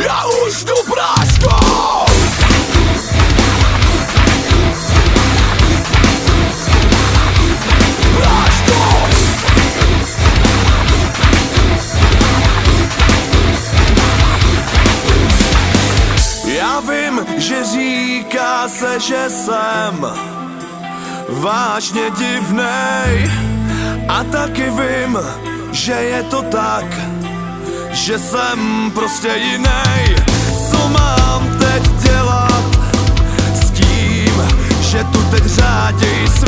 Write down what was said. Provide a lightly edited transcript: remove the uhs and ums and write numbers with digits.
Já už jdu práškou. Já vím, že říká se, že jsem vážně divnej, a taky vím, že je to tak, že jsem prostě jinej. Co mám teď dělat s tím, že tu teď řáděj svět?